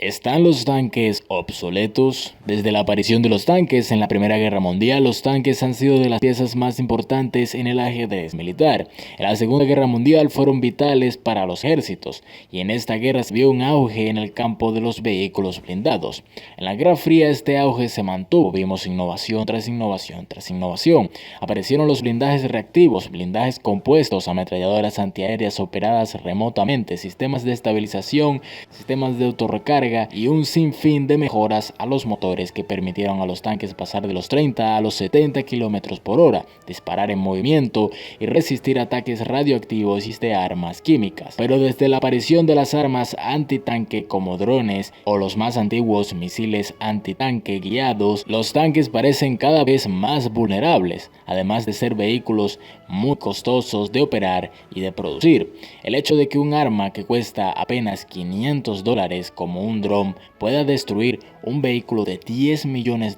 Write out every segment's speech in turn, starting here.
¿Están los tanques obsoletos? Desde la aparición de los tanques en la Primera Guerra Mundial, los tanques han sido de las piezas más importantes en el ajedrez militar. En la Segunda Guerra Mundial fueron vitales para los ejércitos, y en esta guerra se vio un auge en el campo de los vehículos blindados. En la Guerra Fría este auge se mantuvo, vimos innovación tras innovación tras innovación. Aparecieron los blindajes reactivos, blindajes compuestos, ametralladoras antiaéreas operadas remotamente, sistemas de estabilización, sistemas de autorrecarga, y un sinfín de mejoras a los motores que permitieron a los tanques pasar de los 30 a los 70 km por hora, disparar en movimiento y resistir ataques radioactivos y de armas químicas. Pero desde la aparición de las armas antitanque como drones o los más antiguos misiles antitanque guiados, los tanques parecen cada vez más vulnerables, además de ser vehículos muy costosos de operar y de producir. El hecho de que un arma que cuesta apenas $500 como un dron pueda destruir un vehículo de $10 millones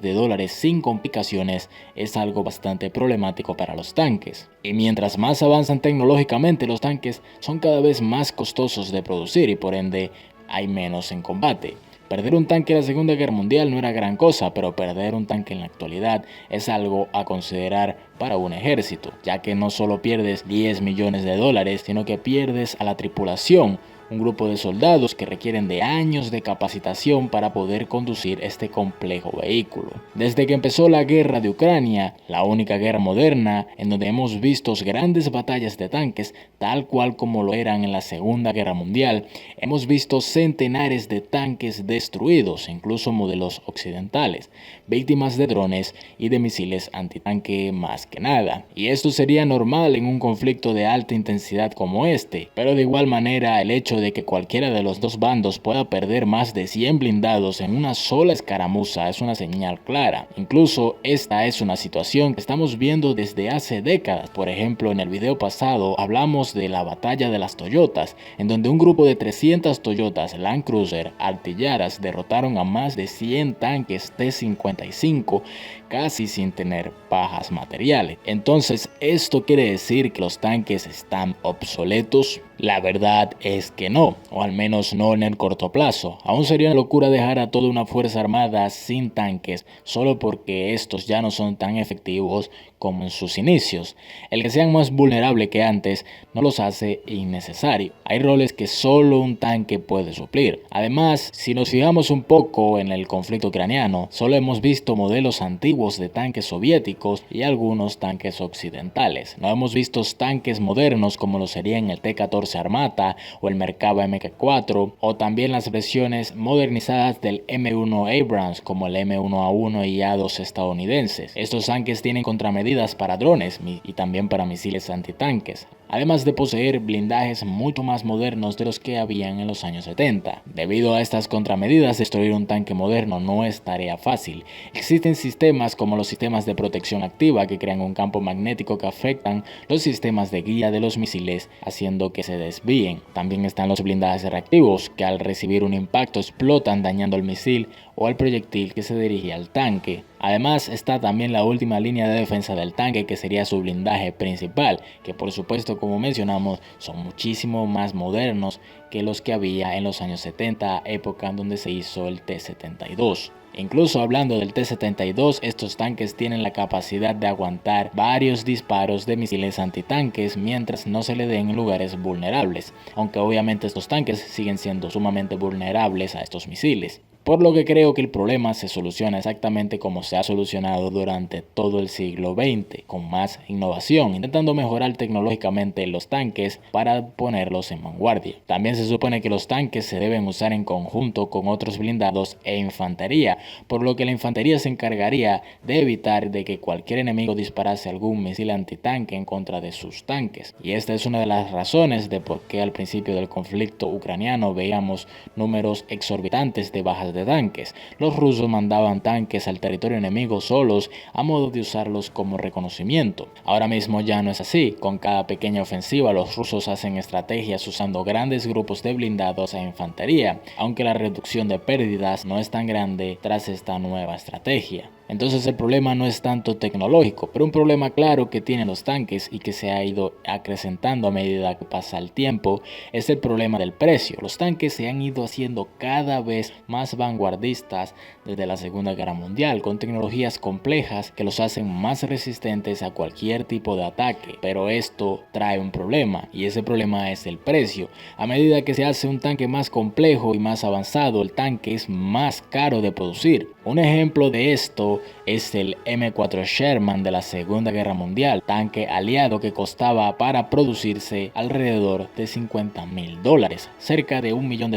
sin complicaciones es algo bastante problemático para los tanques. Y mientras más avanzan tecnológicamente, los tanques son cada vez más costosos de producir y por ende hay menos en combate. Perder un tanque en la Segunda Guerra Mundial no era gran cosa, pero perder un tanque en la actualidad es algo a considerar para un ejército, ya que no solo pierdes $10 millones, sino que pierdes a la tripulación, un grupo de soldados que requieren de años de capacitación para poder conducir este complejo vehículo. Desde que empezó la guerra de Ucrania, la única guerra moderna en donde hemos visto grandes batallas de tanques, tal cual como lo eran en la Segunda Guerra Mundial, hemos visto centenares de tanques destruidos, incluso modelos occidentales, víctimas de drones y de misiles antitanque más que nada. Y esto sería normal en un conflicto de alta intensidad como este, pero de igual manera el hecho de que cualquiera de los dos bandos pueda perder más de 100 blindados en una sola escaramuza es una señal clara. Incluso esta es una situación que estamos viendo desde hace décadas. Por ejemplo, en el video pasado hablamos de la batalla de las Toyotas, en donde un grupo de 300 Toyotas Land Cruiser artilladas derrotaron a más de 100 tanques T-55 casi sin tener bajas materiales. Entonces, ¿esto quiere decir que los tanques están obsoletos? La verdad es que no, o al menos no en el corto plazo. Aún sería una locura dejar a toda una fuerza armada sin tanques solo porque estos ya no son tan efectivos como en sus inicios. El que sean más vulnerables que antes no los hace innecesarios. Hay roles que solo un tanque puede suplir. Además, si nos fijamos un poco en el conflicto ucraniano, solo hemos visto modelos antiguos de tanques soviéticos y algunos tanques occidentales. No hemos visto tanques modernos como lo serían el T-14 Armata o el Merkava Mk4, o también las versiones modernizadas del M1 Abrams como el M1A1 y A2 estadounidenses. Estos tanques tienen contramedidas para drones y también para misiles antitanques, además de poseer blindajes mucho más modernos de los que habían en los años 70. Debido a estas contramedidas, destruir un tanque moderno no es tarea fácil. Existen sistemas como los sistemas de protección activa que crean un campo magnético que afectan los sistemas de guía de los misiles, haciendo que se desvíen. También están los blindajes reactivos, que al recibir un impacto explotan dañando el misil o el proyectil que se dirige al tanque. Además está también la última línea de defensa del tanque, que sería su blindaje principal, que por supuesto, como mencionamos, son muchísimo más modernos que los que había en los años 70, época en donde se hizo el T-72. Incluso hablando del T-72, estos tanques tienen la capacidad de aguantar varios disparos de misiles antitanques mientras no se le den en lugares vulnerables, aunque obviamente estos tanques siguen siendo sumamente vulnerables a estos misiles. Por lo que creo que el problema se soluciona exactamente como se ha solucionado durante todo el siglo XX, con más innovación, intentando mejorar tecnológicamente los tanques para ponerlos en vanguardia. También se supone que los tanques se deben usar en conjunto con otros blindados e infantería, por lo que la infantería se encargaría de evitar de que cualquier enemigo disparase algún misil antitanque en contra de sus tanques. Y esta es una de las razones de por qué al principio del conflicto ucraniano veíamos números exorbitantes de bajas de tanques. Los rusos mandaban tanques al territorio enemigo solos a modo de usarlos como reconocimiento. Ahora mismo ya no es así. Con cada pequeña ofensiva los rusos hacen estrategias usando grandes grupos de blindados e infantería, aunque la reducción de pérdidas no es tan grande tras esta nueva estrategia. Entonces el problema no es tanto tecnológico, pero un problema claro que tienen los tanques y que se ha ido acrecentando a medida que pasa el tiempo es el problema del precio. Los tanques se han ido haciendo cada vez más vanguardistas desde la Segunda Guerra Mundial, con tecnologías complejas que los hacen más resistentes a cualquier tipo de ataque. Pero esto trae un problema, y ese problema es el precio. A medida que se hace un tanque más complejo y más avanzado, el tanque es más caro de producir. Un ejemplo de esto es el M4 Sherman de la Segunda Guerra Mundial, tanque aliado que costaba para producirse alrededor de $50,000, cerca de $1 millón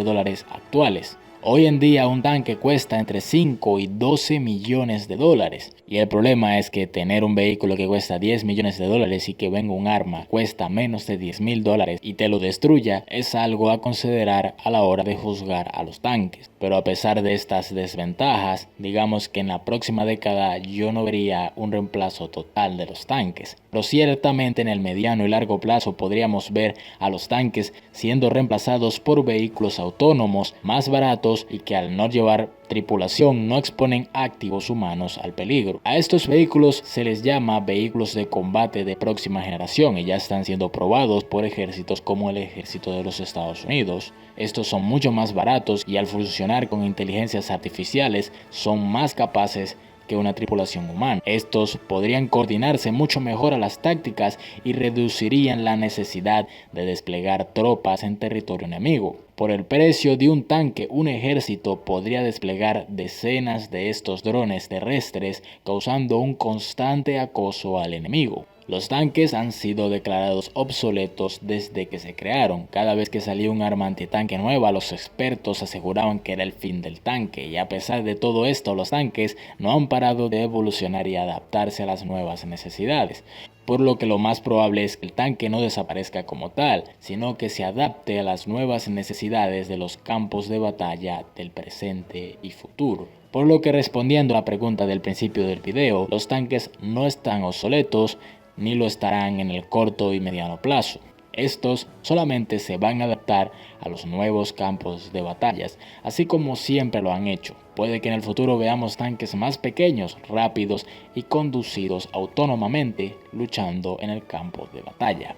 actuales. Hoy en día un tanque cuesta entre 5 y 12 millones de dólares. Y el problema es que tener un vehículo que cuesta 10 millones de dólares y que venga un arma cuesta menos de 10,000 dólares y te lo destruya es algo a considerar a la hora de juzgar a los tanques. Pero a pesar de estas desventajas, digamos que en la próxima década yo no vería un reemplazo total de los tanques. Pero ciertamente en el mediano y largo plazo podríamos ver a los tanques siendo reemplazados por vehículos autónomos más baratos y que al no llevar tripulación no exponen activos humanos al peligro. A estos vehículos se les llama vehículos de combate de próxima generación y ya están siendo probados por ejércitos como el ejército de los Estados Unidos. Estos son mucho más baratos y al funcionar con inteligencias artificiales son más capaces que una tripulación humana. Estos podrían coordinarse mucho mejor a las tácticas y reducirían la necesidad de desplegar tropas en territorio enemigo. Por el precio de un tanque, un ejército podría desplegar decenas de estos drones terrestres, causando un constante acoso al enemigo. Los tanques han sido declarados obsoletos desde que se crearon. Cada vez que salía un arma antitanque nueva, los expertos aseguraban que era el fin del tanque, y a pesar de todo esto, los tanques no han parado de evolucionar y adaptarse a las nuevas necesidades. Por lo que lo más probable es que el tanque no desaparezca como tal, sino que se adapte a las nuevas necesidades de los campos de batalla del presente y futuro. Por lo que, respondiendo a la pregunta del principio del video, los tanques no están obsoletos ni lo estarán en el corto y mediano plazo. Estos solamente se van a adaptar a los nuevos campos de batallas, así como siempre lo han hecho. Puede que en el futuro veamos tanques más pequeños, rápidos y conducidos autónomamente luchando en el campo de batalla.